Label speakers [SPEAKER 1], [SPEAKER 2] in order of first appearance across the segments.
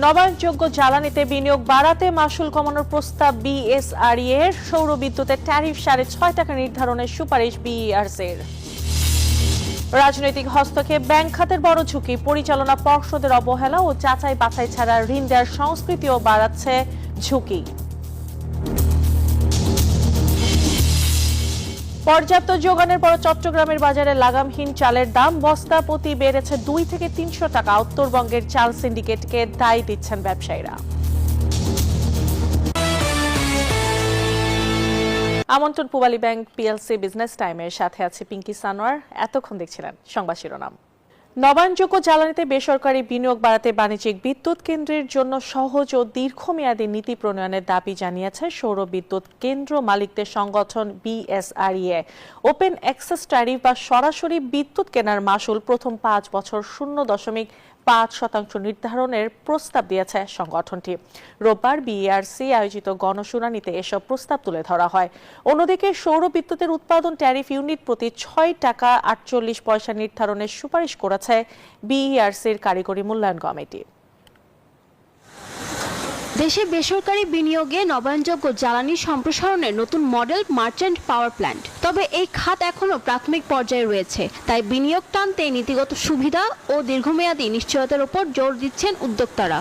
[SPEAKER 1] নবায়নযোগ্য জ্বালানিতে বিনিয়োগ বাড়াতে মাশুল কমানোর প্রস্তাব বিএসআরই এর। সৌর বিদ্যুতের ট্যারিফ 6.5 টাকা নির্ধারণের সুপারিশ বিইআরসির। রাজনৈতিক হস্তক্ষেপ ব্যাংক খাতের বড় ঝুঁকি, পরিচালনা পর্ষদের অবহেলা ও যাচাই বাছাই ছাড়া ঋণ দেওয়ার সংস্কৃতিও বাড়াচ্ছে ঝুঁকি। পর্যাপ্ত যোগানের পর চট্টগ্রামের বাজারে লাগামহীন চালের দাম বস্তা প্রতি বেড়েছে 2 থেকে 300 টাকা। উত্তরবঙ্গের চাল সিন্ডিকেটকে দায় দিচ্ছেন ব্যবসায়ীরা। আমন্ত্রণ পূবালী ব্যাংক পিএলসি বিজনেস টাইমের সাথে আছে পিঙ্কি সানোয়ার। এতক্ষণ দেখছিলেন সংবাদ শিরোনাম। নবায়নযোগ্য জ্বালানিতে বেসরকারি বিনিয়োগ বাড়াতে বাণিজ্যিক বিদ্যুৎ কেন্দ্রের জন্য সহজ ও দীর্ঘমেয়াদী নীতি প্রণয়নের দাবি জানিয়েছে সৌর বিদ্যুৎ কেন্দ্র মালিকদের সংগঠন বিএসআরই। ওপেন অ্যাক্সেস ট্যারিফ বা সরাসরি বিদ্যুৎ কেনার মাশুল প্রথম 5 বছর 0.5% নির্ধারণের প্রস্তাব দিয়েছে সংগঠনটি। রোববার বিইআরসি আয়োজিত গণশুনানিতে এসব প্রস্তাব তুলে ধরা হয়। অন্যদিকে সৌর বিদ্যুতের উৎপাদন ট্যারিফ ইউনিট প্রতি 6 টাকা 48 পয়সা নির্ধারণের সুপারিশ করেছে বিইআরসির কারিগরি মূল্যায়ন কমিটি।
[SPEAKER 2] দেশে বেসরকারি বিনিয়োগে নবায়নযোগ্য জ্বালানি সম্প্রসারণের নতুন মডেল মার্চেন্ট পাওয়ার প্ল্যান্ট। তবে এই খাত এখনো প্রাথমিক পর্যায়ে রয়েছে, তাই বিনিয়োগ টানতে নীতিগত সুবিধা ও দীর্ঘমেয়াদী নিশ্চয়তার উপর জোর দিচ্ছেন উদ্যোক্তারা।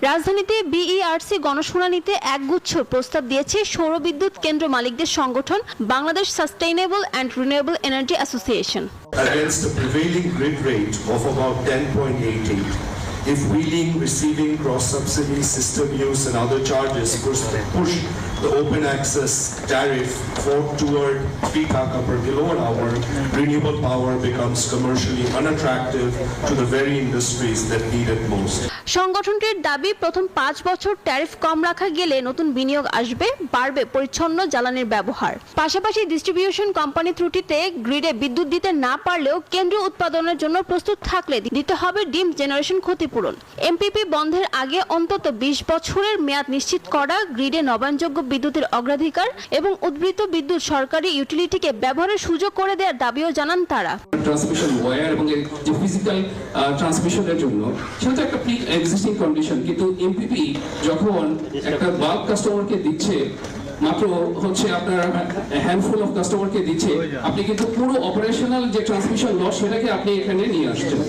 [SPEAKER 2] রাজধানীতে বিইআরসি গণশুনানিতে একগুচ্ছ প্রস্তাব দিয়েছে সৌর বিদ্যুৎ কেন্দ্র মালিকদের সংগঠন Bangladesh sustainable and renewable energy association.
[SPEAKER 3] Against the prevailing grid rate of about 10.88, if wheeling, receiving, cross-subsidy, system use and other charges push the open access tariff toward 3 taka per kilowatt hour, renewable power becomes commercially unattractive to the very industries that need it most.
[SPEAKER 2] সংগঠনটির দাবি, প্রথম 5 বছর tariff কম রাখা গেলে নতুন বিনিয়োগ আসবে, বাড়বে পরিচ্ছন্ন জ্বালানির ব্যবহার। পাশাপাশি ডিস্ট্রিবিউশন কোম্পানি ত্রুটিতে গ্রিডে বিদ্যুৎ দিতে না পারলেও কেন্দ্রীয় উৎপাদনের জন্য প্রস্তুত থাকলে দিতে হবে ডিম জেনারেশন ক্ষতিপূরণ। এমপিপি বন্ধের আগে অন্তত 20 বছরের মেয়াদ নিশ্চিত করা, গ্রিডে নবায়নযোগ্য বিদ্যুতের অগ্রাধিকার এবং উদ্বৃত্ত বিদ্যুৎ সরকারি ইউটিলিটিকে ব্যবহারের সুযোগ করে দেওয়ার দাবিও জানান তারা।
[SPEAKER 4] ট্রান্সমিশন ওয়্যার এবং যে ফিজিক্যাল ট্রান্সমিশনের জন্য সেটা তো একটা প্রি এক্সিস্টিং কন্ডিশন, কিন্তু এমপিপি যখন একটা বাল্ক কাস্টমারকে দিচ্ছে, মাত্র হচ্ছে আপনার হ্যান্ডফুল অফ কাস্টমারকে দিচ্ছে, আপনি কিন্তু পুরো অপারেশনাল যে ট্রান্সমিশন লস সেটাকে আপনি এখানে নিয়ে আসছেন।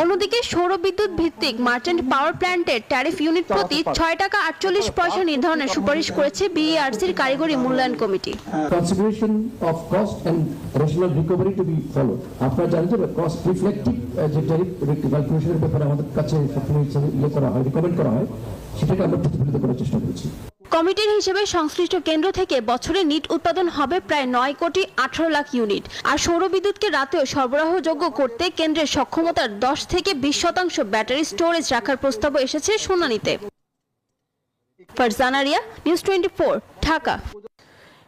[SPEAKER 2] অন্যদিকে সৌর বিদ্যুৎ ভিত্তিক মার্চেন্ট পাওয়ার প্ল্যান্টের ট্যারিফ ইউনিট প্রতি 6 টাকা 48 পয়সা নির্ধারণের সুপারিশ করেছে বিইআরসির কারিগরি মূল্যায়ন committee.
[SPEAKER 5] Consideration of cost and rational recovery to be followed. আপনারা জানেন যে কস্ট রিফ্লেক্টিভ যে ট্যারিফ ক্যালকুলেশনের ব্যাপারে আমাদের কাছে রিকমেন্ড করা হয়, সেটাকে আমরা প্রতিফলিত করার চেষ্টা করেছি।
[SPEAKER 2] কমিটির হিসেবে সংশ্লিষ্ট কেন্দ্র থেকে বছরে নিট উৎপাদন হবে প্রায় 9 কোটি 18 লাখ ইউনিট। আর সৌর বিদ্যুৎকে রাতেও সরবরাহযোগ্য করতে কেন্দ্রের সক্ষমতার 10 থেকে 20% ব্যাটারি স্টোরেজ রাখার প্রস্তাবও এসেছে শুনানিতে। ফারজানা রিয়া, নিউজ 24, ঢাকা।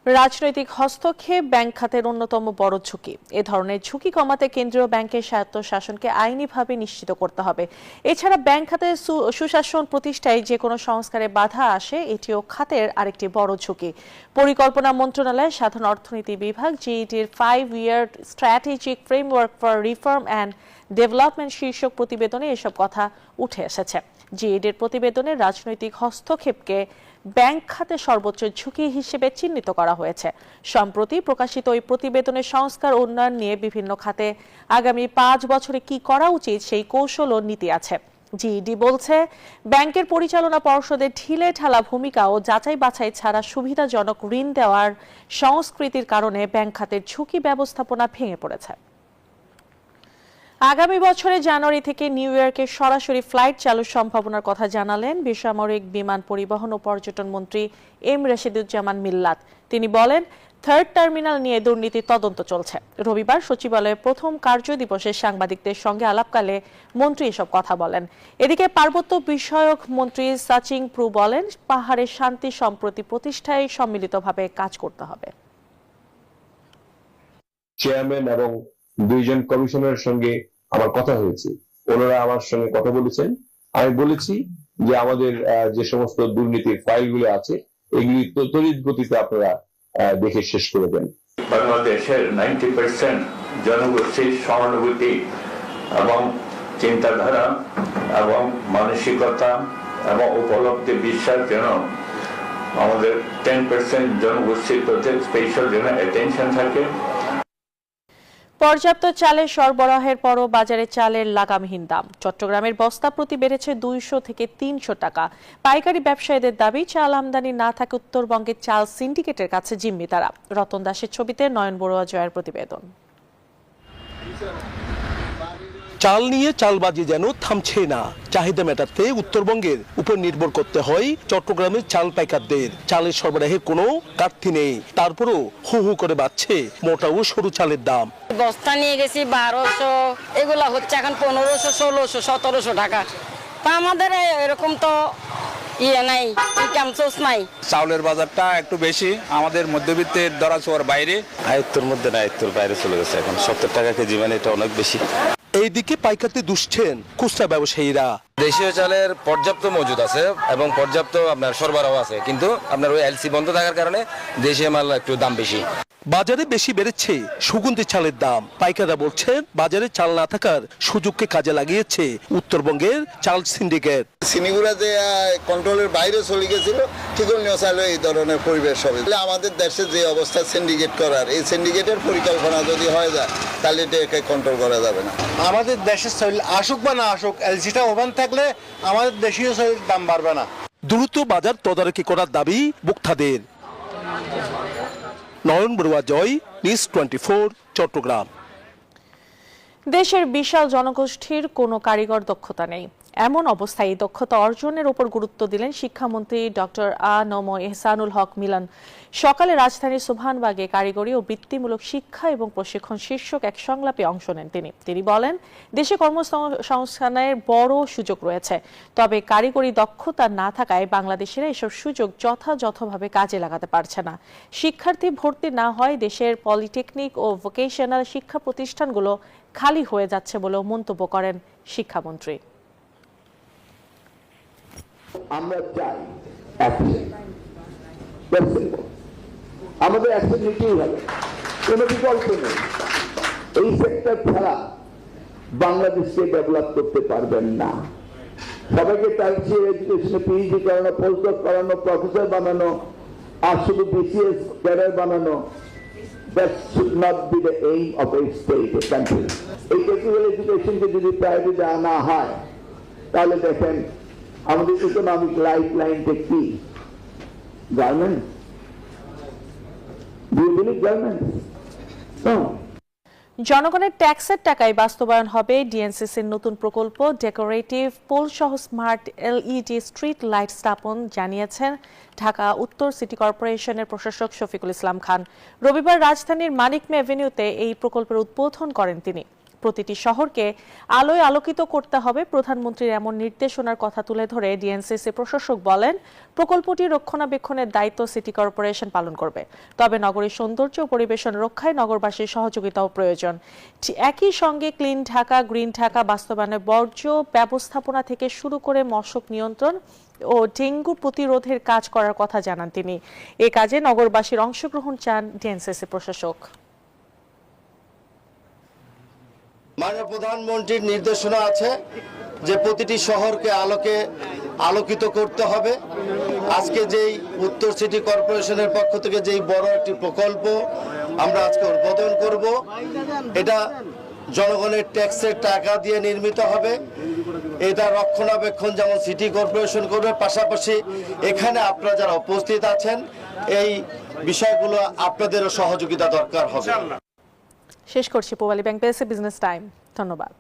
[SPEAKER 1] রাজনৈতিক হস্তক্ষেপ ব্যাংক খাতের অন্যতম বড় ঝুঁকি। এ ধরনের ঝুঁকি কমাতে কেন্দ্রীয় ব্যাংকের স্বায়ত্তশাসনকে আইনিভাবে নিশ্চিত করতে হবে। এছাড়া ব্যাংক খাতের সুশাসন প্রতিষ্ঠায় যে কোনো সংস্কারে বাধা আসে, এটিও খাতের আরেকটি বড় ঝুঁকি। পরিকল্পনা মন্ত্রণালয়ের সাধারণ অর্থনীতি বিভাগ জিইডির 5-year strategic framework for reform and development শীর্ষক প্রতিবেদনে এসব কথা উঠে এসেছে। জিইডির প্রতিবেদনে রাজনৈতিক হস্তক্ষেপকে ব্যাংক খাতে সর্বোচ্চ ঝুঁকি হিসেবে চিহ্নিত করা হয়েছে। সম্প্রতি প্রকাশিত ওই প্রতিবেদনের সংস্কার উন্নয়ন নিয়ে বিভিন্ন খাতে আগামী 5 বছরে কি করা উচিত সেই কৌশল ও নীতি আছে। জিইডি বলছে, ব্যাংকের পরিচালনা পর্ষদের ঢিলে ঢালা ভূমিকা ও যাচাই বাছাই ছাড়া সুবিধাজনক ঋণ দেওয়ার সংস্কৃতির কারণে ব্যাংক খাতের ঝুঁকি ব্যবস্থাপনা ভেঙে পড়েছে। আগামী বছরের জানুয়ারি থেকে নিউ ইয়র্কে সরাসরি ফ্লাইট চালুর সম্ভাবনার কথা জানালেন বেসামরিক বিমান পরিবহন ও পর্যটন মন্ত্রী এম রশিদুজ্জামান মিল্লাত। তিনি বলেন, 3rd টার্মিনাল নিয়ে দুর্নীতির তদন্ত চলছে। রবিবার সচিবালয়ে প্রথম কার্যদিবসে সাংবাদিকদের সঙ্গে আলাপকালে মন্ত্রী এসব কথা বলেন। এদিকে পার্বত্য বিষয়ক মন্ত্রী সাচিং প্রু বলেন, পাহাড়ের শান্তি সম্প্রতি প্রতিষ্ঠায় সম্মিলিতভাবে কাজ করতে হবে।
[SPEAKER 6] চেয়ারম্যান এবং 2 জন কমিশনারের সঙ্গে আমার কথা হয়েছে, ওনারা আমার সঙ্গে কথা বলেছেন। আমি বলেছি যে আমাদের যে সমস্ত দুর্নীতির ফাইলগুলো আছে, এগুলি তড়িৎ গতিতে আপনারা দেখে শেষ করে দেন।
[SPEAKER 7] বাংলাদেশের 90% জনগোষ্ঠীর সহানুভূতি এবং চিন্তাধারা এবং মানসিকতা এবং উপলব্ধি বিশ্বাস যেন আমাদের 10% জনগোষ্ঠীর প্রতি স্পেশাল যেন অ্যাটেনশন থাকে।
[SPEAKER 1] পর্যাপ্ত চালের সরবরাহের পরও বাজারে চালের লাগামহীন দাম। চট্টগ্রামের বস্তা প্রতি বেড়েছে 200 থেকে 300 টাকা। পাইকারি ব্যবসায়ীদের দাবি, চাল আমদানি না থাকে উত্তরবঙ্গের চাল সিন্ডিকেটের কাছে জিম্মি তারা। রতন দাসের ছবিতে নয়ন বড়ুয়া জয়ের প্রতিবেদন।
[SPEAKER 8] চাল নিয়ে চালবাজি যেন থামছে না। চাহিদা মেটাতে উত্তরবঙ্গের উপর নির্ভর করতে হয় চট্টগ্রামের চাল পাইকারদের। চালের সরবরাহের কোনো ঘাটতি নেই, তারপরও হু হু করে বাড়ছে মোটা ও সরু চালের দাম।
[SPEAKER 9] বস্তা নিয়ে গেছি 1200, এগুলা হচ্ছে এখন 1500, 1600, 1700 টাকা। তা আমাদের এরকম তো নাই, ইনকাম সোর্স নাই।
[SPEAKER 10] চাউলের বাজারটা একটু বেশি, আমাদের মধ্যবিত্তের ধরা ছোঁয়ার বাইরে।
[SPEAKER 11] আয়ত্তর মধ্যে না, আয়ত্তর বাইরে চলে গেছে এখন। 70 টাকা কেজি, মানে এটা অনেক বেশি।
[SPEAKER 8] এইদিকে পাইকারতে দুষছেন খুচরা ব্যবসায়ীরা।
[SPEAKER 11] দেশীয় চালের পর্যাপ্ত মজুদ আছে এবং পর্যাপ্ত আপনার সরবরাহ আছে, কিন্তু আপনার ওই এলসি বন্ধ থাকার কারণে দেশীয় মাল একটু দাম বেশি।
[SPEAKER 8] বাজারে বেশি বেড়েছে সুগন্ধি চালের দাম। পাইকাররা বলছেন বাজারে চাল না থাকার সুযোগকে কাজে লাগিয়েছে উত্তরবঙ্গের চাল সিন্ডিকেট।
[SPEAKER 12] সিনিগুড়া যে কন্ট্রোলের বাইরে চলে গেছিল, ঠিকনীয় চাইল এই ধরনের পরিবেশ হবে। আমাদের দেশে যে অবস্থা সিন্ডিকেট করার, এই সিন্ডিকেটের পরিকল্পনা যদি হয়ে যায় তাহলে এটাকে কন্ট্রোল করা যাবে না।
[SPEAKER 13] আমাদের দেশের চাল আসুক বা না আসুক, এলসিটা ওভান থাকলে আমাদের দেশীয় চালের দাম বাড়বে না।
[SPEAKER 8] দ্রুত বাজার তদারকি করার দাবি ভোক্তাদের। নয়ন বড়ুয়া জয়, নিউজ 24, চট্টগ্রাম।
[SPEAKER 1] দেশের বিশাল জনগোষ্ঠীর কোনো কারিগর দক্ষতা নেই। এমন অবস্থায় এই দক্ষতা অর্জনের উপর গুরুত্ব দিলেন শিক্ষামন্ত্রী ডক্টর আ.ন.ম এহসানুল হক মিলন। সকালে রাজধানীর সোবহানবাগে কারিগরি ও বৃত্তিমূলক শিক্ষা এবং প্রশিক্ষণ শীর্ষক এক সংলাপে অংশ নেন তিনি বলেন, দেশে কর্মসংস্থানের বড় সুযোগ রয়েছে, তবে কারিগরি দক্ষতা না থাকায় বাংলাদেশিরা এসব সুযোগ যথাযথভাবে কাজে লাগাতে পারছে না। শিক্ষার্থী ভর্তি না হয় দেশের পলিটেকনিক ও ভোকেশনাল শিক্ষা প্রতিষ্ঠানগুলো খালি হয়ে যাচ্ছে বলেও মন্তব্য করেন শিক্ষামন্ত্রী।
[SPEAKER 14] আমরা চাই আমাদের অ্যাকশন নিতেই হবে, কোনো বিকল্প নেই। এই সেক্টর ছাড়া বাংলাদেশকে ডেভেলপ করতে পারবেন না। সবাইকে টার্সিয়ারি এডুকেশনে পিএইচডি করানো, পোস্টডক করানো, প্রফেসর বানানো, আর শুধু বিসিএস ক্যাডার বানানো, that should not be the aim of a state, a country. এই টেকনিক্যাল এডুকেশনকে যদি প্রায়োরিটি দেওয়া না হয়, তাহলে দেখেন আমাদের ইকোনমিক লাইফ লাইনটা কি? Garment? Do you believe garments? No.
[SPEAKER 1] জনগণের ট্যাক্সের টাকায় বাস্তবায়ন হবে ডিএনসিসির নতুন প্রকল্প ডেকোরেটিভ পোল সহ স্মার্ট এলইডি স্ট্রিট লাইট স্থাপন, জানিয়েছেন ঢাকা উত্তর সিটি কর্পোরেশনের প্রশাসক শফিকুল ইসলাম খান। রবিবার রাজধানীর মানিক মে এভিনিউতে এই প্রকল্পের উদ্বোধন করেন তিনি। প্রতিটি শহরকে আলোয় আলোকিত করতে হবে, প্রধানমন্ত্রীর এমন নির্দেশনার কথা তুলে ধরে ডিএনসিসি প্রশাসক বলেন, প্রকল্পটি রক্ষণাবেক্ষণের দায়িত্ব সিটি কর্পোরেশন পালন করবে, তবে নগরীর সৌন্দর্য ও পরিবেশন রক্ষায় নগরবাসীর সহযোগিতাও প্রয়োজন। একই সঙ্গে ক্লিন ঢাকা, গ্রিন ঢাকা বাস্তবায়নের বর্জ্য ব্যবস্থাপনা থেকে শুরু করে মশক নিয়ন্ত্রণ ও ডেঙ্গু প্রতিরোধের কাজ করার কথা জানান তিনি। এ কাজে নগরবাসীর অংশগ্রহণ চান ডিএনসিসি প্রশাসক।
[SPEAKER 13] মাননীয় প্রধানমন্ত্রীর নির্দেশনা আছে যে প্রতিটি শহরকে আলোকিত করতে হবে। আজকে যেই উত্তর সিটি কর্পোরেশনের পক্ষ থেকে যেই বড় একটি প্রকল্প আমরা আজকে উদ্বোধন করব, এটা জনগণের ট্যাক্সের টাকা দিয়ে নির্মিত হবে। এটা রক্ষণাবেক্ষণ যেমন সিটি কর্পোরেশন করবে, পাশাপাশি এখানে আপনারা যারা উপস্থিত আছেন এই বিষয়গুলো আপনাদেরও সহযোগিতা দরকার হবে।
[SPEAKER 1] শেষ করছি। Pubali bank business time. ধন্যবাদ।